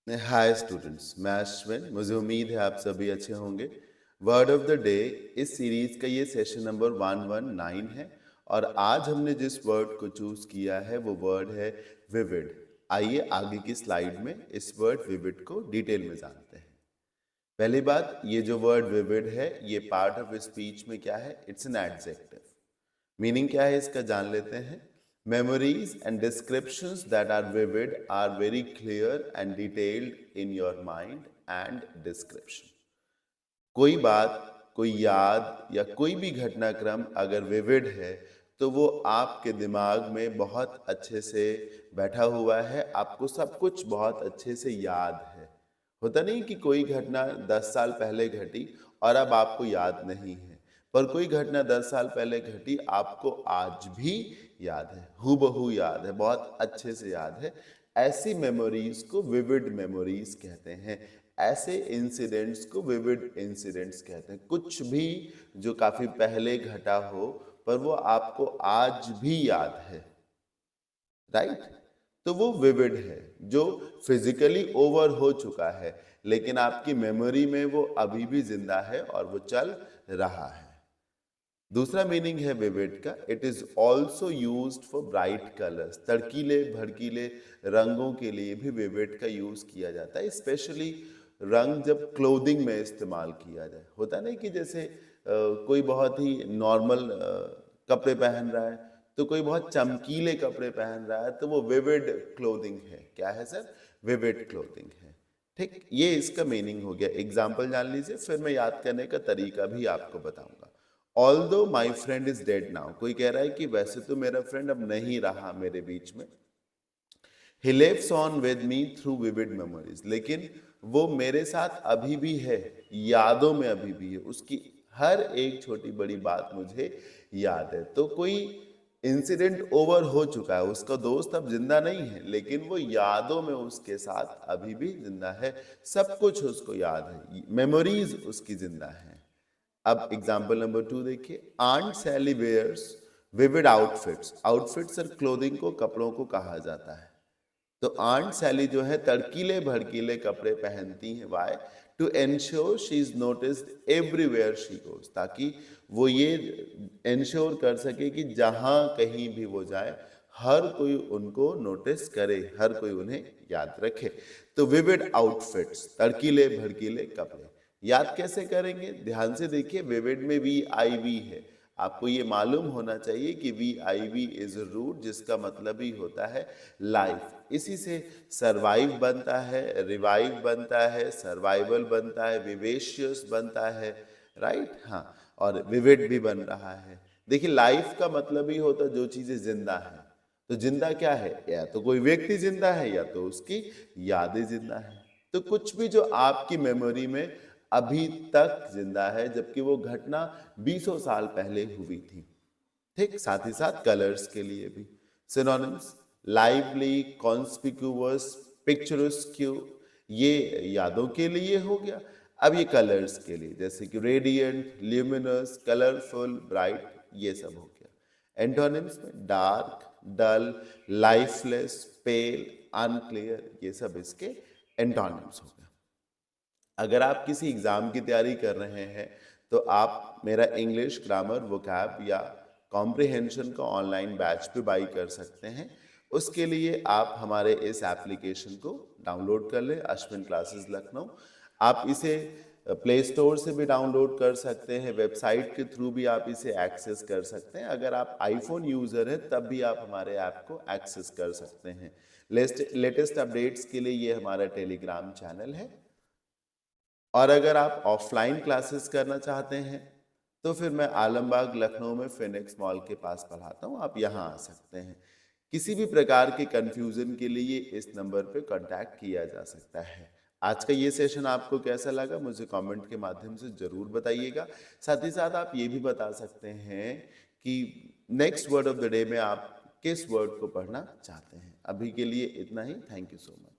Hi students, मैं अश्विन। मुझे उम्मीद है आप सभी अच्छे होंगे। वर्ड ऑफ द डे इस सीरीज का ये सेशन नंबर 119 है और आज हमने जिस वर्ड को चूज किया है वो वर्ड है विविड। आइए आगे की स्लाइड में इस वर्ड विविड को डिटेल में जानते हैं। पहली बात, ये जो वर्ड विविड है ये पार्ट ऑफ स्पीच में क्या है? It's an adjective. मीनिंग क्या है इसका जान लेते हैं। Memories and descriptions that are vivid are very clear and detailed in your mind and description. कोई बात, कोई याद या कोई भी घटनाक्रम अगर विविड है तो वो आपके दिमाग में बहुत अच्छे से बैठा हुआ है, आपको सब कुछ बहुत अच्छे से याद है। होता नहीं कि कोई घटना 10 साल पहले घटी और अब आपको याद नहीं है, पर कोई घटना 10 साल पहले घटी आपको आज भी याद है, हूबहू याद है, बहुत अच्छे से याद है। ऐसी मेमोरीज को विविड मेमोरीज कहते हैं। ऐसे इंसिडेंट्स को विविड इंसिडेंट्स कहते हैं। कुछ भी जो काफी पहले घटा हो पर वो आपको आज भी याद है, राइट? तो वो विविड है। जो फिजिकली ओवर हो चुका है लेकिन आपकी मेमोरी में वो अभी भी जिंदा है और वो चल रहा है। दूसरा मीनिंग है विविड का, it is also used for bright colours. तड़कीले भड़कीले रंगों के लिए भी विविड का यूज किया जाता है। स्पेशली रंग जब क्लोथिंग में इस्तेमाल किया जाए। होता नहीं कि जैसे कोई बहुत ही नॉर्मल कपड़े पहन रहा है तो कोई बहुत चमकीले कपड़े पहन रहा है तो वो विविड क्लोथिंग है। क्या है सर? विविड क्लोथिंग है। ठीक, ये इसका मीनिंग हो गया। एग्जाम्पल जान लीजिए, फिर मैं याद करने का तरीका भी आपको बताऊंगा। Although my friend is dead now, कोई कह रहा है कि वैसे तो मेरा फ्रेंड अब नहीं रहा मेरे बीच में। He lives on with me through vivid memories, लेकिन वो मेरे साथ अभी भी है, यादों में अभी भी है। उसकी हर एक छोटी बड़ी बात मुझे याद है। तो कोई इंसिडेंट ओवर हो चुका है, उसका दोस्त अब जिंदा नहीं है लेकिन वो यादों में उसके साथ अभी भी जिंदा है। सब कुछ उसको याद है, मेमोरीज उसकी जिंदा है। अब एग्जाम्पल नंबर 2 देखिए। आंट सैली वेयर्स विविड आउटफिट्स। आउटफिट्स और क्लोथिंग को, कपड़ों को कहा जाता है। तो आंट सैली जो है तड़कीले भड़कीले कपड़े पहनती हैं। Why? To ensure she is noticed everywhere she goes, ताकि वो ये एंश्योर कर सके कि जहां कहीं भी वो जाए हर कोई उनको नोटिस करे, हर कोई उन्हें याद रखे। तो विविड आउटफिट्स, तड़कीले भड़कीले कपड़े। याद कैसे करेंगे? ध्यान से देखिए, विविड में VIV है। आपको ये मालूम होना चाहिए कि VIV इज रूट, जिसका मतलब ही होता है लाइफ। इसी से सरवाइव बनता है, रिवाइव बनता है, सर्वाइवल बनता है, विवेशियस बनता है, राइट? हाँ, और विविड भी बन रहा है। देखिए, लाइफ का मतलब ही होता है जो चीजें जिंदा है। तो जिंदा क्या है? या तो कोई व्यक्ति जिंदा है या तो उसकी यादें जिंदा है। तो कुछ भी जो आपकी मेमोरी में अभी तक जिंदा है जबकि वो घटना 20 साल पहले हुई थी। ठीक, साथ ही साथ कलर्स के लिए भी सिनोनिम्स, लाइवली, कॉन्स्पिक्यूअस, पिक्चरस्क्यू, ये यादों के लिए हो गया। अब ये कलर्स के लिए, जैसे कि रेडियंट, ल्यूमिनस, कलरफुल, ब्राइट, ये सब हो गया। एंटोनिम्स में डार्क, डल, लाइफलेस, पेल, अनक्लियर, ये सब इसके एंटोनिम्स हो गए। अगर आप किसी एग्जाम की तैयारी कर रहे हैं तो आप मेरा इंग्लिश ग्रामर वोकैब या कॉम्प्रिहेंशन का ऑनलाइन बैच भी बाई कर सकते हैं। उसके लिए आप हमारे इस एप्लीकेशन को डाउनलोड कर लें, अश्विन क्लासेस लखनऊ। आप इसे प्ले स्टोर से भी डाउनलोड कर सकते हैं, वेबसाइट के थ्रू भी आप इसे एक्सेस कर सकते हैं। अगर आप आईफोन यूजर हैं तब भी आप हमारे ऐप को एक्सेस कर सकते हैं। लेटेस्ट अपडेट्स के लिए ये हमारा टेलीग्राम चैनल है। और अगर आप ऑफलाइन क्लासेस करना चाहते हैं तो फिर मैं आलमबाग लखनऊ में फिनिक्स मॉल के पास पढ़ाता हूँ, आप यहाँ आ सकते हैं। किसी भी प्रकार के कंफ्यूजन के लिए इस नंबर पे कांटेक्ट किया जा सकता है। आज का ये सेशन आपको कैसा लगा मुझे कमेंट के माध्यम से जरूर बताइएगा। साथ ही साथ आप ये भी बता सकते हैं कि next word of the day में आप किस वर्ड को पढ़ना चाहते हैं। अभी के लिए इतना ही। Thank you so much.